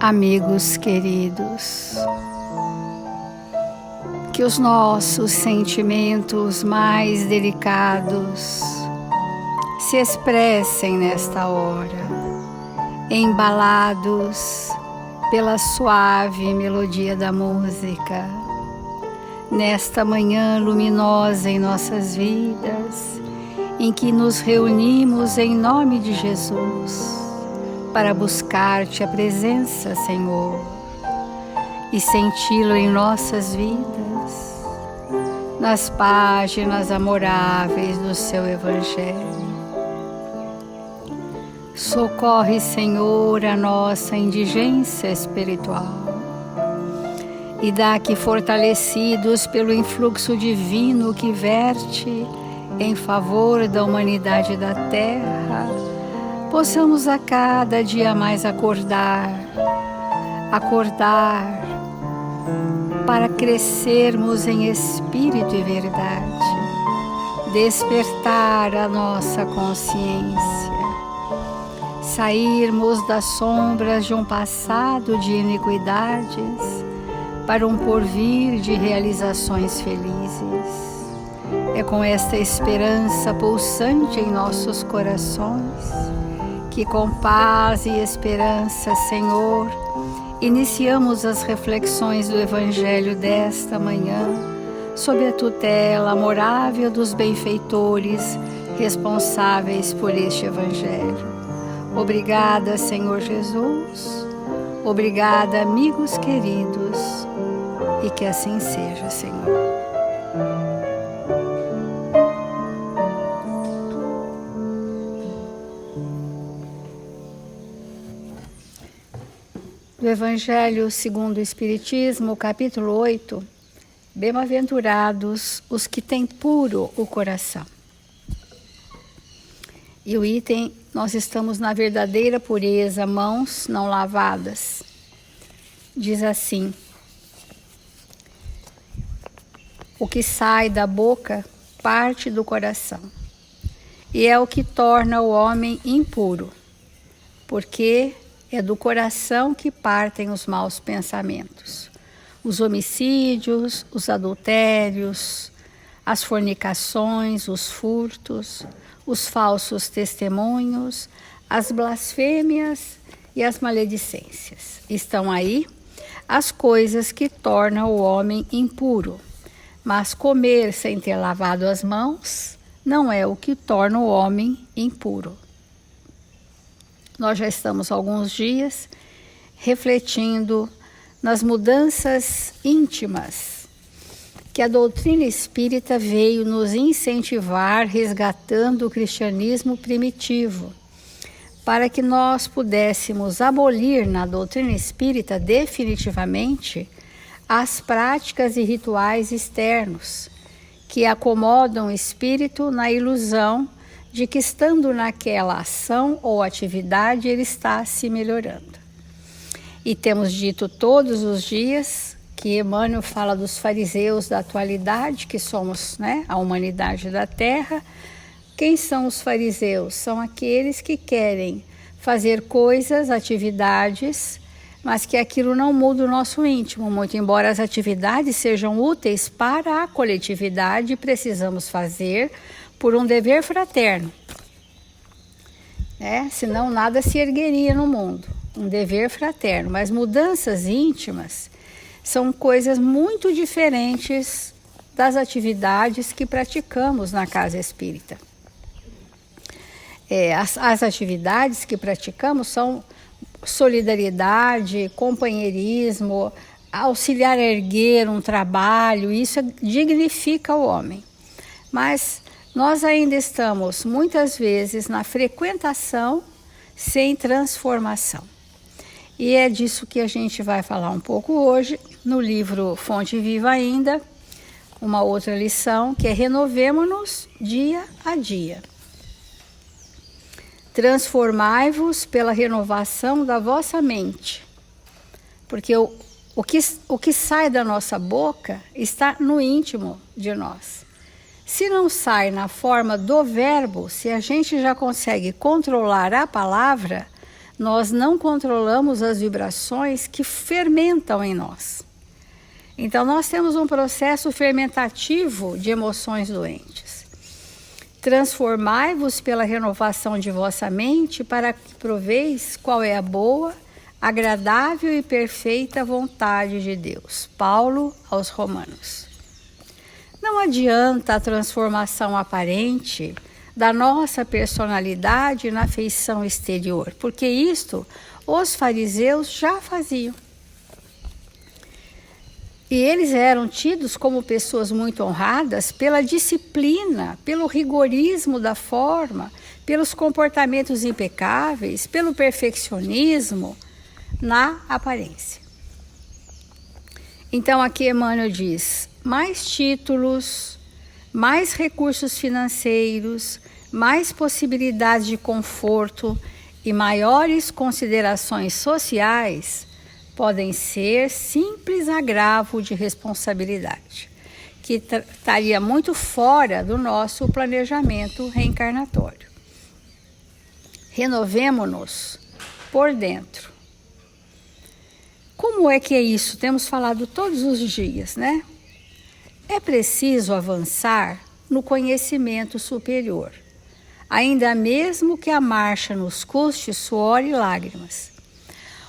Amigos queridos, que os nossos sentimentos mais delicados se expressem nesta hora, embalados pela suave melodia da música, nesta manhã luminosa em nossas vidas, em que nos reunimos em nome de Jesus, para buscar-te a presença, Senhor, e senti-lo em nossas vidas, nas páginas amoráveis do seu Evangelho. Socorre, Senhor, a nossa indigência espiritual e dá que, fortalecidos pelo influxo divino que verte em favor da humanidade da Terra, possamos a cada dia mais acordar para crescermos em espírito e verdade, despertar a nossa consciência, sairmos das sombras de um passado de iniquidades para um porvir de realizações felizes. É com esta esperança pulsante em nossos corações que, com paz e esperança, Senhor, iniciamos as reflexões do Evangelho desta manhã, sob a tutela amorável dos benfeitores responsáveis por este Evangelho. Obrigada, Senhor Jesus. Obrigada, amigos queridos, e que assim seja, Senhor. Do Evangelho segundo o Espiritismo, capítulo 8, bem-aventurados os que têm puro o coração. E o item, nós estamos na verdadeira pureza, mãos não lavadas. Diz assim: o que sai da boca parte do coração, e é o que torna o homem impuro, porque é do coração que partem os maus pensamentos, os homicídios, os adultérios, as fornicações, os furtos, os falsos testemunhos, as blasfêmias e as maledicências. Estão aí as coisas que tornam o homem impuro, mas comer sem ter lavado as mãos não é o que torna o homem impuro. Nós já estamos há alguns dias refletindo nas mudanças íntimas que a doutrina espírita veio nos incentivar, resgatando o cristianismo primitivo, para que nós pudéssemos abolir na doutrina espírita definitivamente as práticas e rituais externos que acomodam o espírito na ilusão de que, estando naquela ação ou atividade, ele está se melhorando. E temos dito todos os dias que Emmanuel fala dos fariseus da atualidade, que somos, a humanidade da Terra. Quem são os fariseus? São aqueles que querem fazer coisas, atividades, mas que aquilo não muda o nosso íntimo. Muito embora as atividades sejam úteis para a coletividade, precisamos fazer por um dever fraterno, senão nada se ergueria no mundo, um dever fraterno. Mas mudanças íntimas são coisas muito diferentes das atividades que praticamos na casa espírita. As atividades que praticamos são solidariedade, companheirismo, auxiliar a erguer um trabalho, isso dignifica o homem. Mas nós ainda estamos, muitas vezes, na frequentação sem transformação. E é disso que a gente vai falar um pouco hoje, no livro Fonte Viva Ainda, uma outra lição, que é renovemo-nos dia a dia. Transformai-vos pela renovação da vossa mente, porque o que sai da nossa boca está no íntimo de nós. Se não sai na forma do verbo, se a gente já consegue controlar a palavra, nós não controlamos as vibrações que fermentam em nós. Então, nós temos um processo fermentativo de emoções doentes. Transformai-vos pela renovação de vossa mente para que proveis qual é a boa, agradável e perfeita vontade de Deus. Paulo aos Romanos. Não adianta a transformação aparente da nossa personalidade na feição exterior, porque isto os fariseus já faziam. E eles eram tidos como pessoas muito honradas pela disciplina, pelo rigorismo da forma, pelos comportamentos impecáveis, pelo perfeccionismo na aparência. Então aqui Emmanuel diz: mais títulos, mais recursos financeiros, mais possibilidades de conforto e maiores considerações sociais podem ser simples agravo de responsabilidade, que estaria muito fora do nosso planejamento reencarnatório. Renovemo-nos por dentro. Como é que é isso? Temos falado todos os dias, né? É preciso avançar no conhecimento superior, ainda mesmo que a marcha nos custe suor e lágrimas.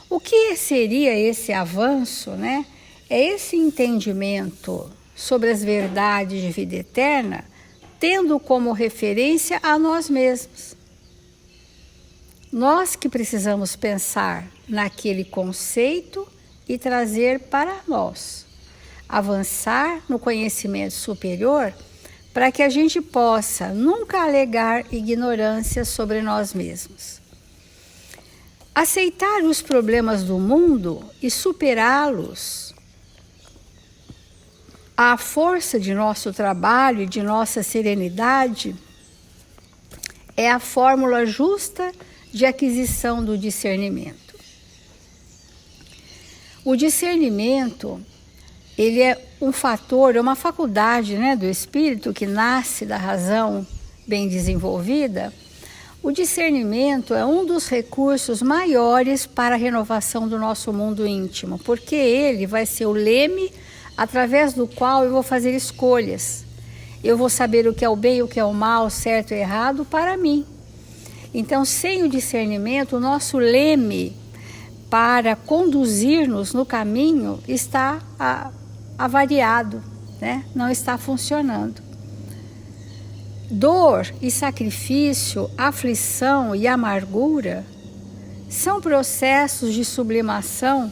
O que seria esse avanço, né? É esse entendimento sobre as verdades de vida eterna, tendo como referência a nós mesmos. Nós que precisamos pensar naquele conceito e trazer para nós. Avançar no conhecimento superior para que a gente possa nunca alegar ignorância sobre nós mesmos. Aceitar os problemas do mundo e superá-los à força de nosso trabalho e de nossa serenidade é a fórmula justa de aquisição do discernimento. O discernimento, ele é um fator, é uma faculdade, né, do espírito que nasce da razão bem desenvolvida. O discernimento é um dos recursos maiores para a renovação do nosso mundo íntimo, porque ele vai ser o leme através do qual eu vou fazer escolhas. Eu vou saber o que é o bem, o que é o mal, certo e errado para mim. Então, sem o discernimento, o nosso leme para conduzir-nos no caminho está avariado, né? Não está funcionando. Dor e sacrifício, aflição e amargura são processos de sublimação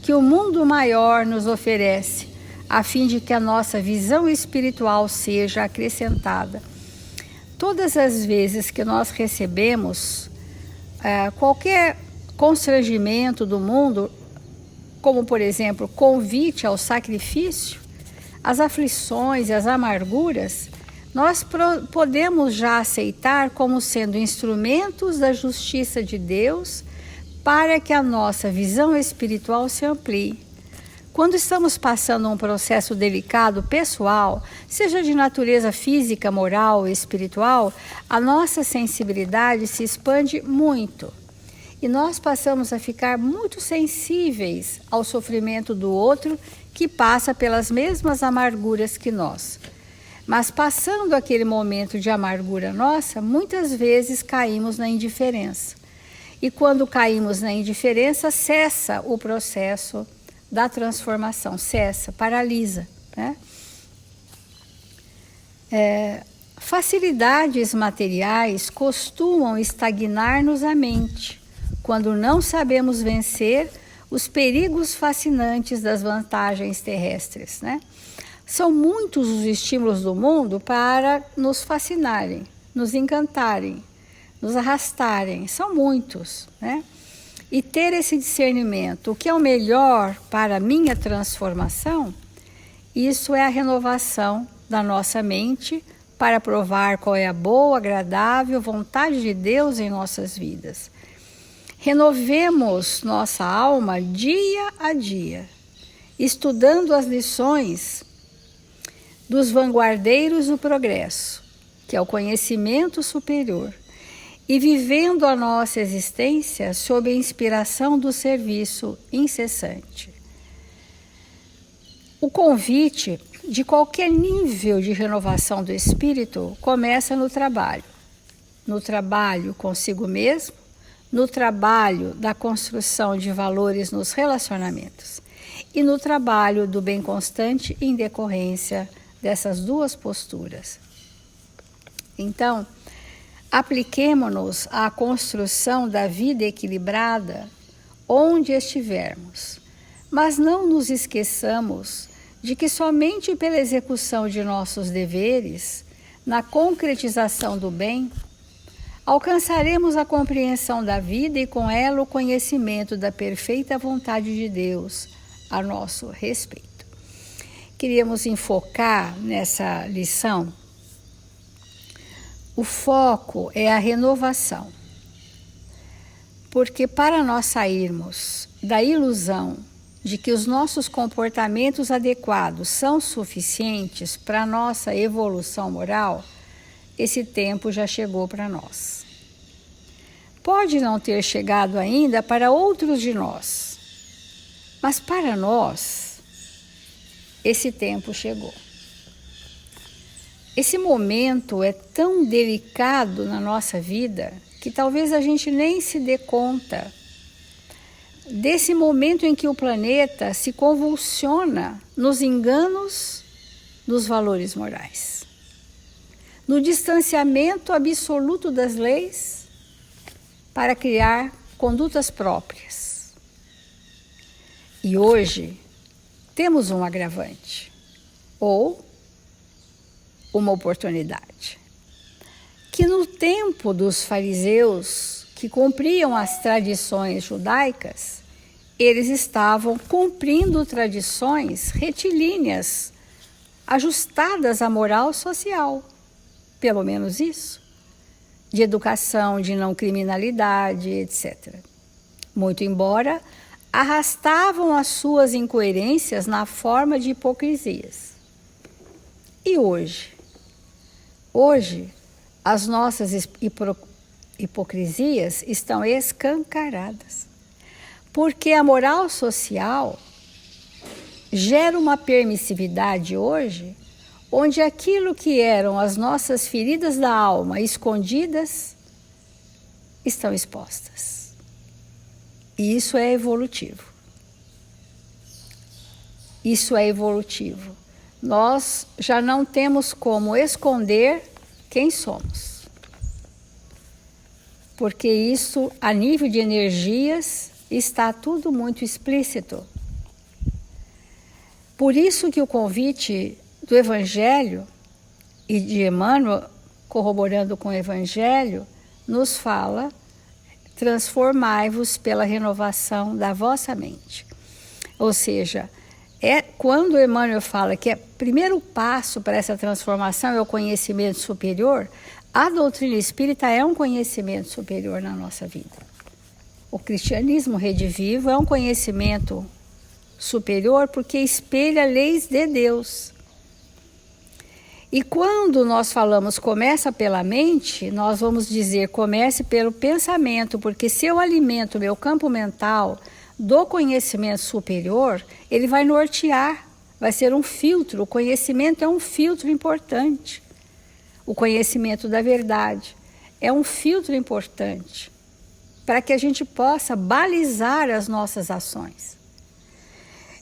que o mundo maior nos oferece, a fim de que a nossa visão espiritual seja acrescentada. Todas as vezes que nós recebemos qualquer constrangimento do mundo, como por exemplo, convite ao sacrifício, as aflições e as amarguras, nós podemos já aceitar como sendo instrumentos da justiça de Deus para que a nossa visão espiritual se amplie. Quando estamos passando um processo delicado pessoal, seja de natureza física, moral ou espiritual, a nossa sensibilidade se expande muito. E nós passamos a ficar muito sensíveis ao sofrimento do outro que passa pelas mesmas amarguras que nós. Mas passando aquele momento de amargura nossa, muitas vezes caímos na indiferença. E quando caímos na indiferença, cessa o processo da transformação, cessa, paralisa, né? Facilidades materiais costumam estagnar-nos a mente, quando não sabemos vencer os perigos fascinantes das vantagens terrestres, né? São muitos os estímulos do mundo para nos fascinarem, nos encantarem, nos arrastarem. São muitos, né? E ter esse discernimento, o que é o melhor para a minha transformação, isso é a renovação da nossa mente para provar qual é a boa, agradável vontade de Deus em nossas vidas. Renovemos nossa alma dia a dia, estudando as lições dos vanguardeiros do progresso, que é o conhecimento superior, e vivendo a nossa existência sob a inspiração do serviço incessante. O convite de qualquer nível de renovação do espírito começa no trabalho consigo mesmo, no trabalho da construção de valores nos relacionamentos e no trabalho do bem constante em decorrência dessas duas posturas. Então, apliquemo-nos à construção da vida equilibrada onde estivermos, mas não nos esqueçamos de que somente pela execução de nossos deveres, na concretização do bem, alcançaremos a compreensão da vida e com ela o conhecimento da perfeita vontade de Deus a nosso respeito. Queríamos enfocar nessa lição. O foco é a renovação, porque para nós sairmos da ilusão de que os nossos comportamentos adequados são suficientes para a nossa evolução moral, esse tempo já chegou para nós. Pode não ter chegado ainda para outros de nós, mas para nós, esse tempo chegou. Esse momento é tão delicado na nossa vida que talvez a gente nem se dê conta desse momento em que o planeta se convulsiona nos enganos dos valores morais, no distanciamento absoluto das leis para criar condutas próprias. E hoje temos um agravante, ou uma oportunidade, que no tempo dos fariseus que cumpriam as tradições judaicas, eles estavam cumprindo tradições retilíneas, ajustadas à moral social, pelo menos isso, de educação, de não criminalidade, etc. Muito embora arrastavam as suas incoerências na forma de hipocrisias. E hoje? Hoje, as nossas hipocrisias estão escancaradas, porque a moral social gera uma permissividade hoje, onde aquilo que eram as nossas feridas da alma escondidas, estão expostas. E isso é evolutivo. Isso é evolutivo. Nós já não temos como esconder quem somos. Porque isso, a nível de energias, está tudo muito explícito. Por isso que o convite do Evangelho e de Emmanuel, corroborando com o Evangelho, nos fala: transformai-vos pela renovação da vossa mente. Ou seja, quando Emmanuel fala que o primeiro passo para essa transformação é o conhecimento superior, a doutrina espírita é um conhecimento superior na nossa vida. O cristianismo redivivo é um conhecimento superior porque espelha leis de Deus. E quando nós falamos começa pela mente, nós vamos dizer comece pelo pensamento, porque se eu alimento o meu campo mental do conhecimento superior, ele vai nortear, vai ser um filtro. O conhecimento é um filtro importante. O conhecimento da verdade é um filtro importante para que a gente possa balizar as nossas ações.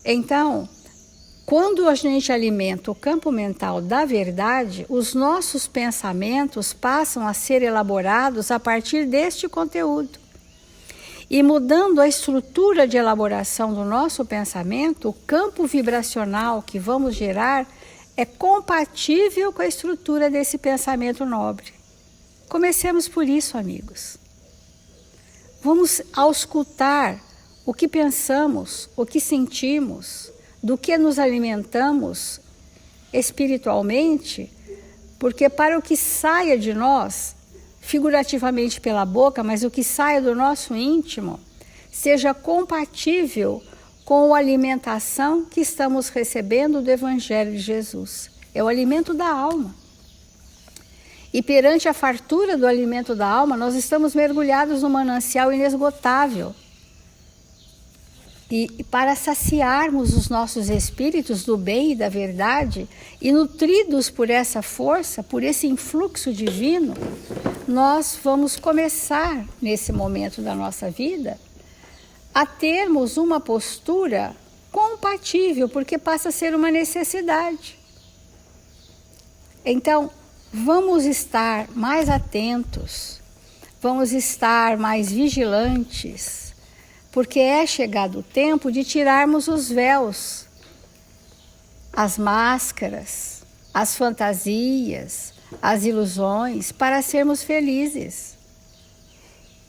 Então, quando a gente alimenta o campo mental da verdade, os nossos pensamentos passam a ser elaborados a partir deste conteúdo. E mudando a estrutura de elaboração do nosso pensamento, o campo vibracional que vamos gerar é compatível com a estrutura desse pensamento nobre. Comecemos por isso, amigos. Vamos auscultar o que pensamos, o que sentimos, do que nos alimentamos espiritualmente, porque para o que saia de nós, figurativamente pela boca, mas o que saia do nosso íntimo, seja compatível com a alimentação que estamos recebendo do Evangelho de Jesus. É o alimento da alma. E perante a fartura do alimento da alma, nós estamos mergulhados num manancial inesgotável. E para saciarmos os nossos espíritos do bem e da verdade, e nutridos por essa força, por esse influxo divino, nós vamos começar, nesse momento da nossa vida, a termos uma postura compatível, porque passa a ser uma necessidade. Então, vamos estar mais atentos, vamos estar mais vigilantes, porque é chegado o tempo de tirarmos os véus, as máscaras, as fantasias, as ilusões, para sermos felizes.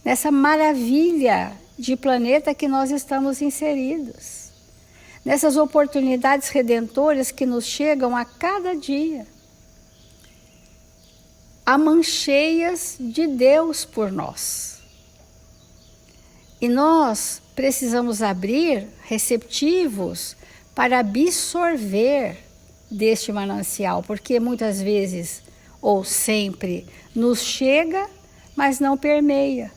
Nessa maravilha de planeta que nós estamos inseridos. Nessas oportunidades redentoras que nos chegam a cada dia. Há mancheias de Deus por nós. E nós precisamos abrir receptivos para absorver deste manancial, porque muitas vezes, ou sempre, nos chega, mas não permeia.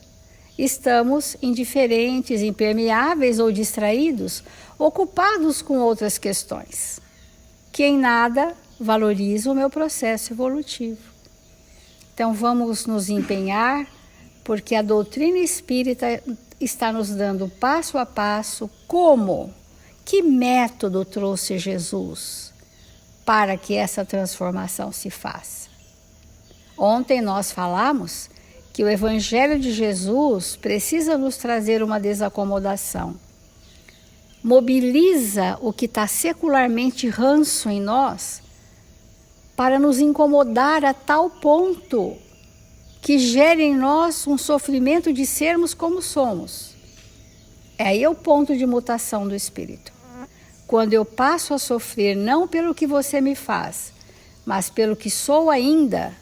Estamos indiferentes, impermeáveis ou distraídos, ocupados com outras questões, que em nada valorizam o meu processo evolutivo. Então vamos nos empenhar, porque a doutrina espírita está nos dando passo a passo como, que método trouxe Jesus para que essa transformação se faça. Ontem nós falamos que o Evangelho de Jesus precisa nos trazer uma desacomodação. Mobiliza o que está secularmente ranço em nós para nos incomodar a tal ponto que gere em nós um sofrimento de sermos como somos. É aí o ponto de mutação do espírito. Quando eu passo a sofrer não pelo que você me faz, mas pelo que sou ainda,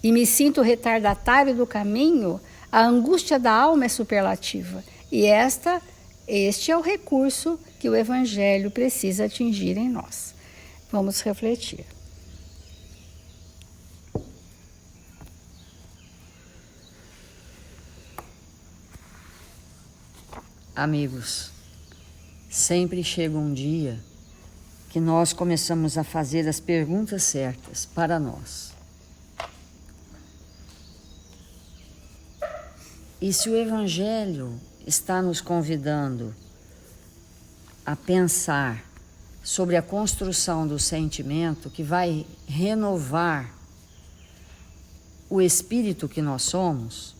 e me sinto retardatário do caminho, a angústia da alma é superlativa. E este é o recurso que o Evangelho precisa atingir em nós. Vamos refletir. Amigos, sempre chega um dia que nós começamos a fazer as perguntas certas para nós. E se o Evangelho está nos convidando a pensar sobre a construção do sentimento que vai renovar o espírito que nós somos,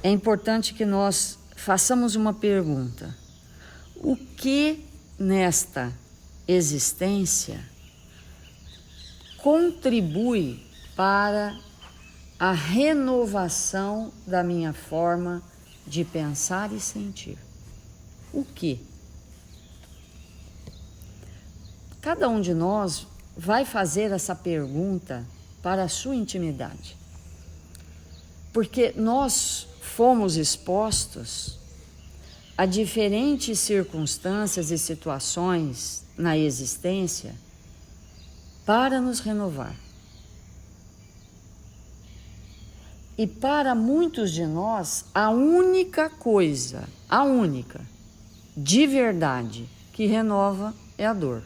é importante que nós façamos uma pergunta: o que nesta existência contribui para a renovação da minha forma de pensar e sentir? O que? Cada um de nós vai fazer essa pergunta para a sua intimidade, porque nós fomos expostos a diferentes circunstâncias e situações na existência para nos renovar. E para muitos de nós, a única coisa, de verdade, que renova é a dor.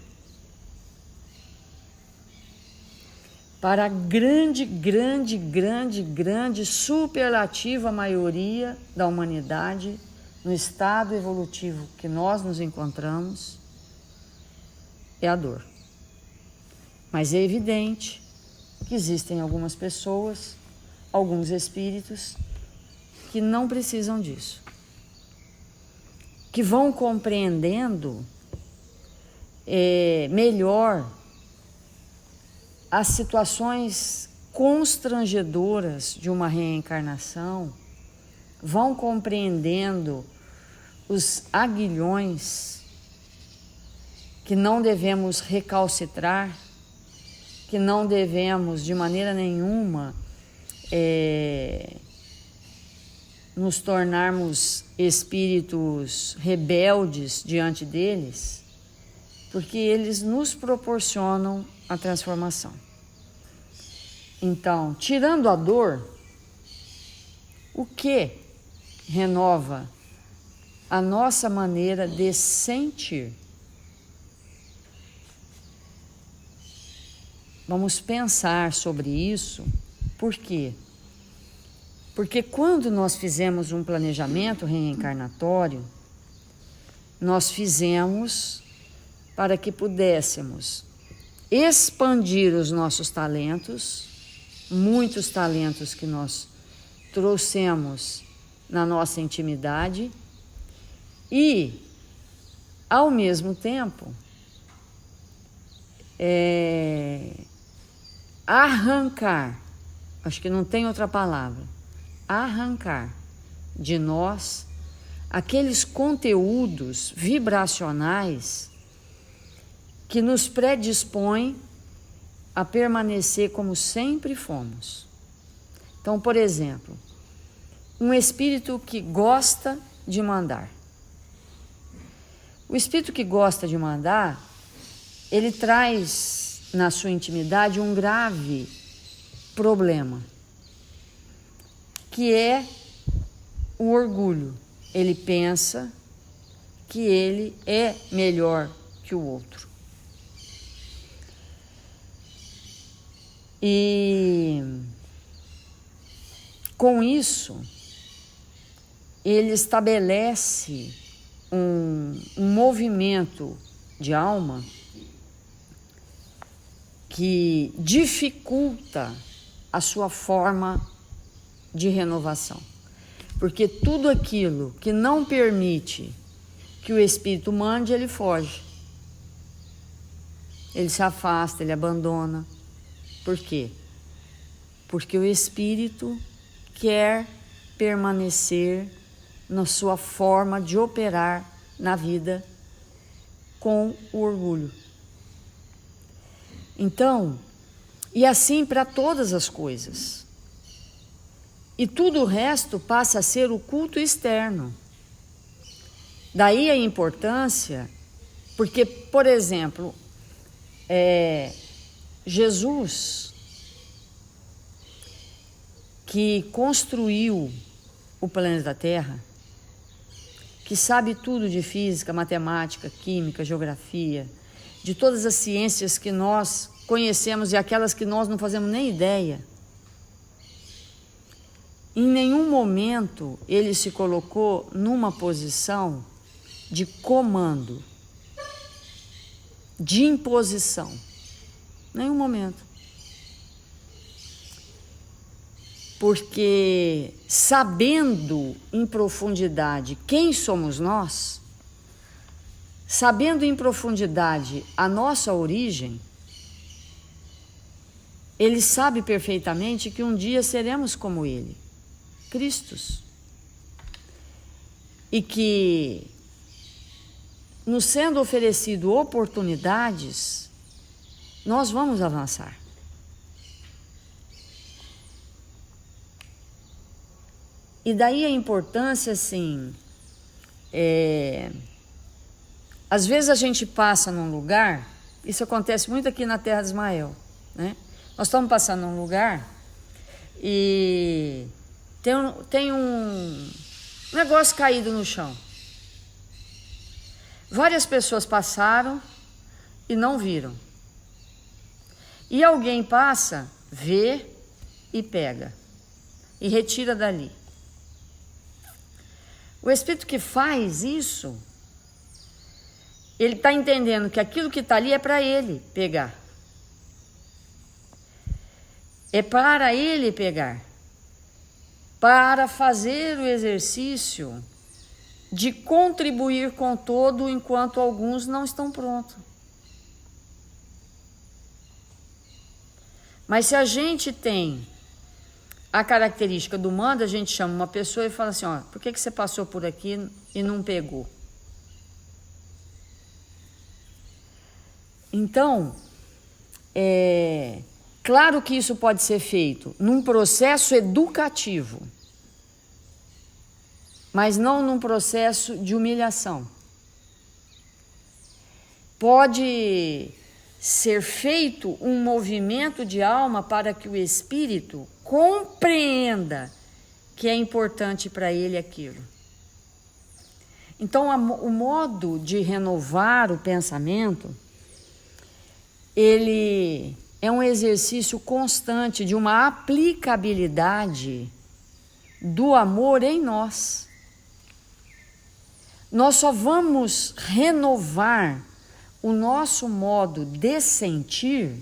Para a grande, superlativa maioria da humanidade, no estado evolutivo que nós nos encontramos, é a dor. Mas é evidente que existem algumas pessoas, alguns espíritos, que não precisam disso, que vão compreendendo melhor as situações constrangedoras de uma reencarnação, vão compreendendo os aguilhões que não devemos recalcitrar, que não devemos de maneira nenhuma nos tornarmos espíritos rebeldes diante deles, porque eles nos proporcionam a transformação. Então, tirando a dor, o que renova a nossa maneira de sentir? Vamos pensar sobre isso. Por quê? Porque quando nós fizemos um planejamento reencarnatório, nós fizemos para que pudéssemos expandir os nossos talentos, muitos talentos que nós trouxemos na nossa intimidade e, ao mesmo tempo, arrancar, acho que não tem outra palavra, arrancar de nós aqueles conteúdos vibracionais que nos predispõem a permanecer como sempre fomos. Então, por exemplo, um espírito que gosta de mandar. O espírito que gosta de mandar, ele traz na sua intimidade um grave problema, que é o orgulho. Ele pensa que ele é melhor que o outro. E com isso, ele estabelece um movimento de alma que dificulta a sua forma de renovação. Porque tudo aquilo que não permite que o espírito mande, ele foge. Ele se afasta, ele abandona. Por quê? Porque o espírito quer permanecer na sua forma de operar na vida com o orgulho. Então, e assim para todas as coisas. E tudo o resto passa a ser o culto externo. Daí a importância, porque, por exemplo, Jesus, que construiu o planeta Terra, que sabe tudo de física, matemática, química, geografia, de todas as ciências que nós conhecemos e aquelas que nós não fazemos nem ideia, em nenhum momento ele se colocou numa posição de comando, de imposição. Nenhum momento. Porque sabendo em profundidade quem somos nós, sabendo em profundidade a nossa origem, ele sabe perfeitamente que um dia seremos como ele, Cristos. E que, nos sendo oferecido oportunidades, nós vamos avançar. E daí a importância, assim, às vezes a gente passa num lugar, isso acontece muito aqui na Terra de Ismael, né? Nós estamos passando num lugar e tem um negócio caído no chão. Várias pessoas passaram e não viram. E alguém passa, vê e pega e retira dali. O espírito que faz isso, ele está entendendo que aquilo que está ali é para ele pegar. É para ele pegar. Para fazer o exercício de contribuir com todo enquanto alguns não estão prontos. Mas se a gente tem a característica do mando, a gente chama uma pessoa e fala assim, ó, por que você passou por aqui e não pegou? Então, claro que isso pode ser feito num processo educativo, mas não num processo de humilhação. Pode ser feito um movimento de alma para que o espírito compreenda que é importante para ele aquilo. Então, o modo de renovar o pensamento, ele é um exercício constante de uma aplicabilidade do amor em nós. Nós só vamos renovar o nosso modo de sentir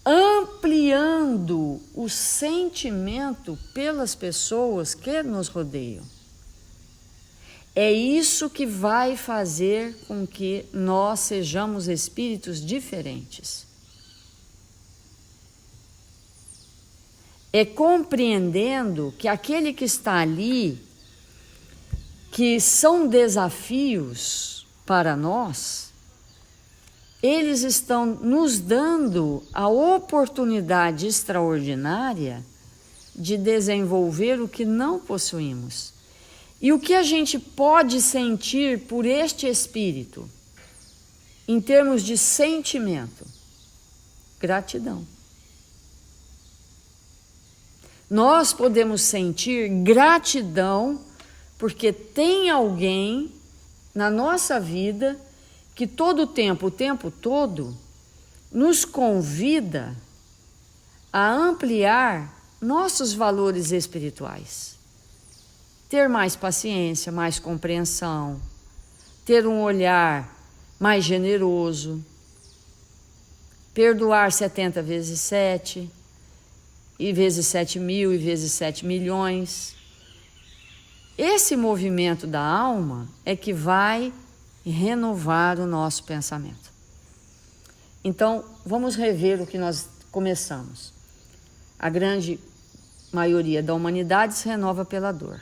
ampliando o sentimento pelas pessoas que nos rodeiam. É isso que vai fazer com que nós sejamos espíritos diferentes. É compreendendo que aquele que está ali, que são desafios para nós, eles estão nos dando a oportunidade extraordinária de desenvolver o que não possuímos. E o que a gente pode sentir por este espírito, em termos de sentimento? Gratidão. Nós podemos sentir gratidão porque tem alguém na nossa vida que todo o tempo todo, nos convida a ampliar nossos valores espirituais. Ter mais paciência, mais compreensão, ter um olhar mais generoso, perdoar 70 vezes 7, e vezes 7.000, e vezes 7 milhões. Esse movimento da alma é que vai renovar o nosso pensamento. Então, vamos rever o que nós começamos. A grande maioria da humanidade se renova pela dor.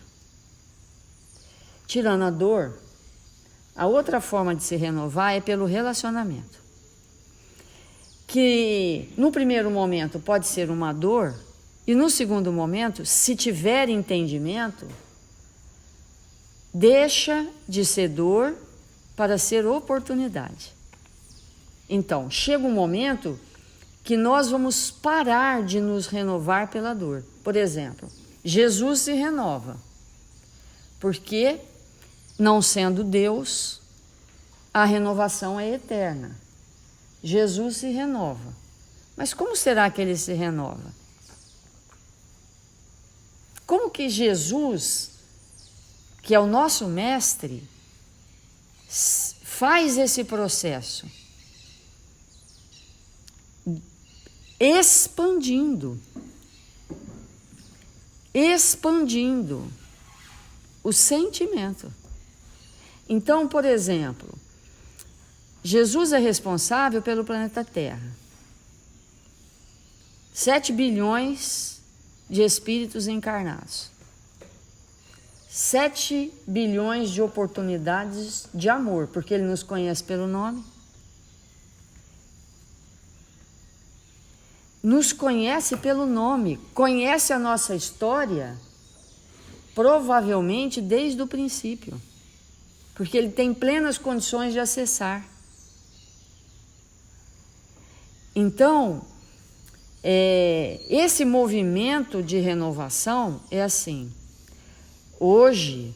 Tirando a dor, a outra forma de se renovar é pelo relacionamento. Que no primeiro momento pode ser uma dor, e no segundo momento, se tiver entendimento, deixa de ser dor para ser oportunidade. Então, chega um momento que nós vamos parar de nos renovar pela dor. Por exemplo, Jesus se renova, porque, não sendo Deus, a renovação é eterna. Jesus se renova. Mas como será que ele se renova? Como que Jesus, que é o nosso mestre, faz esse processo? Expandindo o sentimento. Então, por exemplo, Jesus é responsável pelo planeta Terra. 7 bilhões de espíritos encarnados. 7 bilhões de oportunidades de amor, porque Ele nos conhece pelo nome. Nos conhece pelo nome, conhece a nossa história, provavelmente desde o princípio, porque Ele tem plenas condições de acessar. Então, esse movimento de renovação é assim. Hoje,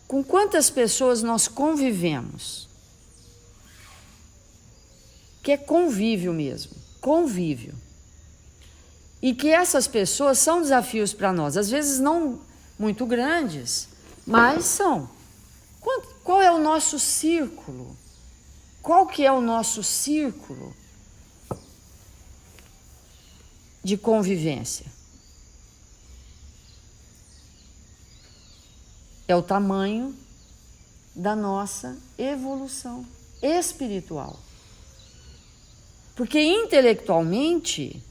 com quantas pessoas nós convivemos? Que é convívio mesmo, convívio. E que essas pessoas são desafios para nós, às vezes não muito grandes, mas são. Qual é o nosso círculo? Qual que é o nosso círculo de convivência? É o tamanho da nossa evolução espiritual. Porque intelectualmente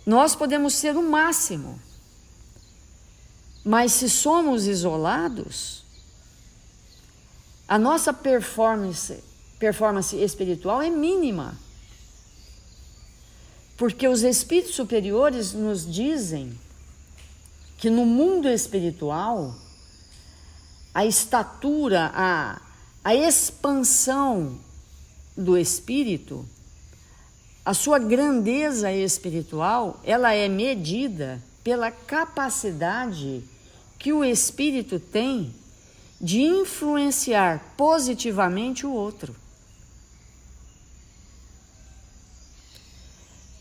nós podemos ser o máximo, mas se somos isolados, a nossa performance espiritual é mínima. Porque os espíritos superiores nos dizem que no mundo espiritual, a estatura, a expansão do espírito, a sua grandeza espiritual, ela é medida pela capacidade que o espírito tem de influenciar positivamente o outro.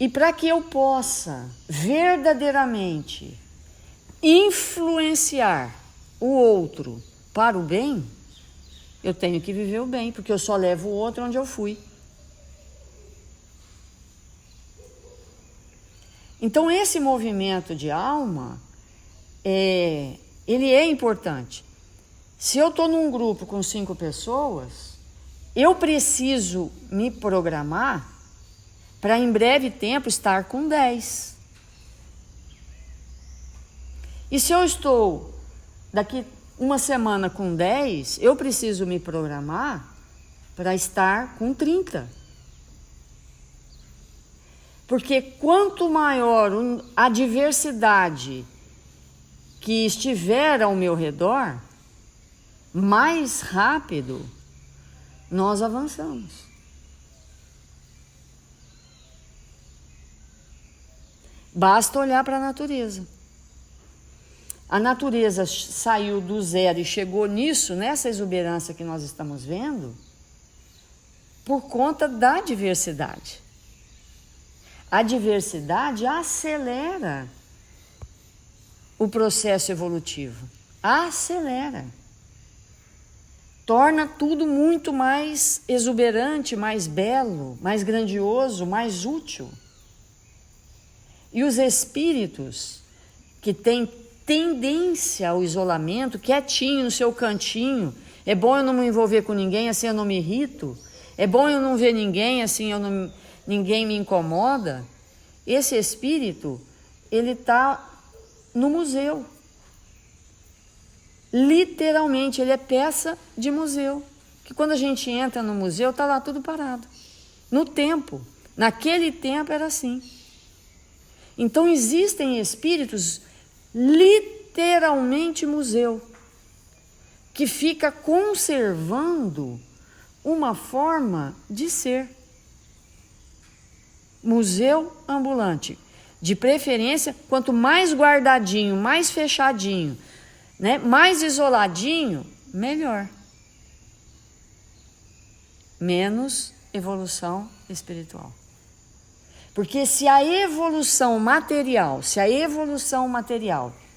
E para que eu possa verdadeiramente influenciar o outro para o bem, eu tenho que viver o bem, porque eu só levo o outro onde eu fui. Então esse movimento de alma, ele é importante. Se eu estou num grupo com 5 pessoas, eu preciso me programar para em breve tempo estar com 10. E se eu estou daqui uma semana com 10, eu preciso me programar para estar com 30. Porque quanto maior a diversidade que estiver ao meu redor, mais rápido nós avançamos. Basta olhar para a natureza. A natureza saiu do zero e chegou nisso, nessa exuberância que nós estamos vendo, por conta da diversidade. A diversidade acelera o processo evolutivo. Acelera. Torna tudo muito mais exuberante, mais belo, mais grandioso, mais útil. E os espíritos que têm tendência ao isolamento, quietinho no seu cantinho, é bom eu não me envolver com ninguém, assim eu não me irrito, é bom eu não ver ninguém, assim ninguém me incomoda. Esse espírito, ele está no museu. Literalmente, ele é peça de museu. Que quando a gente entra no museu, está lá tudo parado. No tempo, naquele tempo era assim. Então existem espíritos literalmente museu, que fica conservando uma forma de ser. Museu ambulante. De preferência, quanto mais guardadinho, mais fechadinho, né, mais isoladinho, melhor. Menos evolução espiritual. Porque se a evolução material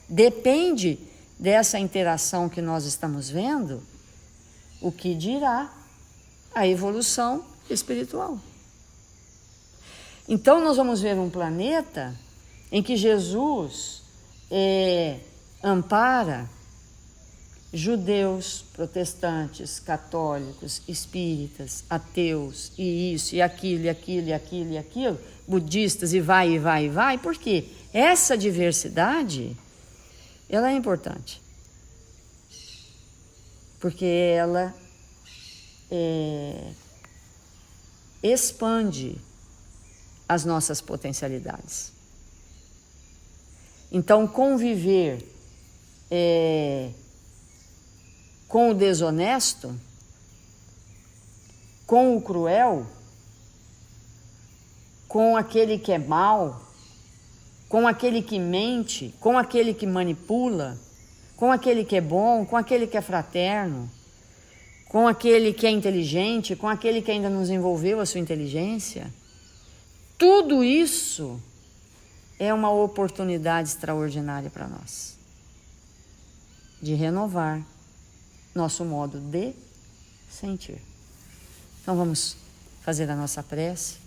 depende dessa interação que nós estamos vendo, o que dirá a evolução espiritual? Então nós vamos ver um planeta em que Jesus ampara judeus, protestantes, católicos, espíritas, ateus, e isso, e aquilo, e aquilo, e aquilo, e aquilo, budistas, e vai, e vai, e vai. Por quê? Essa diversidade, ela é importante. Porque ela expande as nossas potencialidades. Então, conviver com o desonesto, com o cruel, com aquele que é mau, com aquele que mente, com aquele que manipula, com aquele que é bom, com aquele que é fraterno, com aquele que é inteligente, com aquele que ainda não desenvolveu a sua inteligência. Tudo isso é uma oportunidade extraordinária para nós de renovar nosso modo de sentir. Então vamos fazer a nossa prece.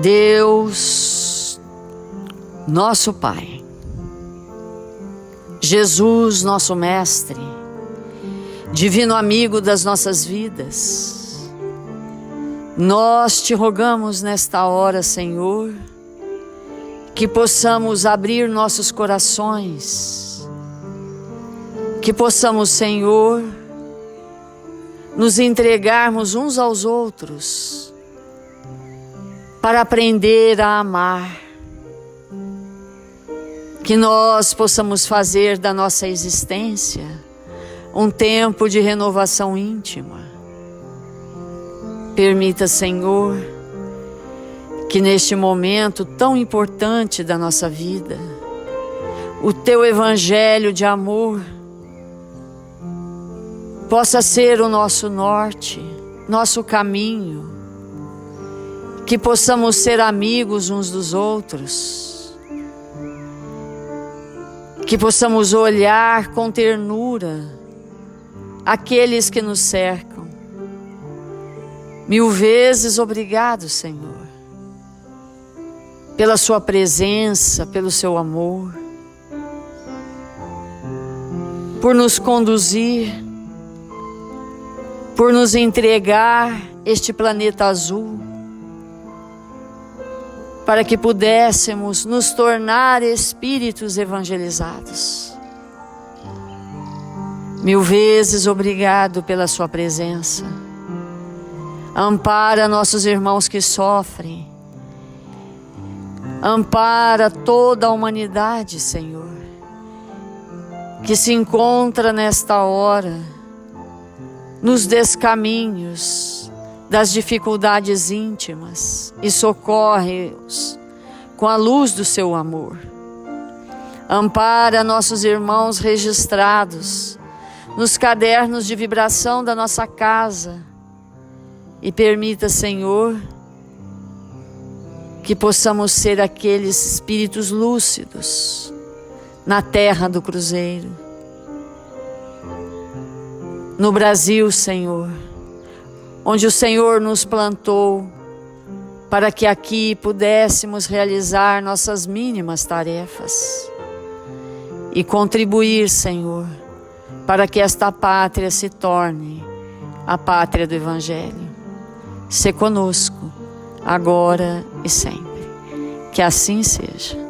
Deus, nosso Pai, Jesus, nosso Mestre, Divino Amigo das nossas vidas, nós te rogamos nesta hora, Senhor, que possamos abrir nossos corações Que possamos, Senhor, nos entregarmos uns aos outros para aprender a amar. Que nós possamos fazer da nossa existência um tempo de renovação íntima. Permita, Senhor, que neste momento tão importante da nossa vida, o Teu Evangelho de amor possa ser o nosso norte, nosso caminho, que possamos ser amigos uns dos outros, que possamos olhar com ternura aqueles que nos cercam. 1000 vezes obrigado, Senhor, pela Sua presença, pelo Seu amor, por nos conduzir, por nos entregar este planeta azul, para que pudéssemos nos tornar espíritos evangelizados. 1000 vezes obrigado pela Sua presença. Ampara nossos irmãos que sofrem. Ampara toda a humanidade, Senhor, que se encontra nesta hora nos descaminhos das dificuldades íntimas e socorre-os com a luz do Seu amor. Ampara nossos irmãos registrados nos cadernos de vibração da nossa casa e permita, Senhor, que possamos ser aqueles espíritos lúcidos na terra do cruzeiro. No Brasil, Senhor, onde o Senhor nos plantou, para que aqui pudéssemos realizar nossas mínimas tarefas e contribuir, Senhor, para que esta pátria se torne a pátria do Evangelho. Sê conosco, agora e sempre. Que assim seja.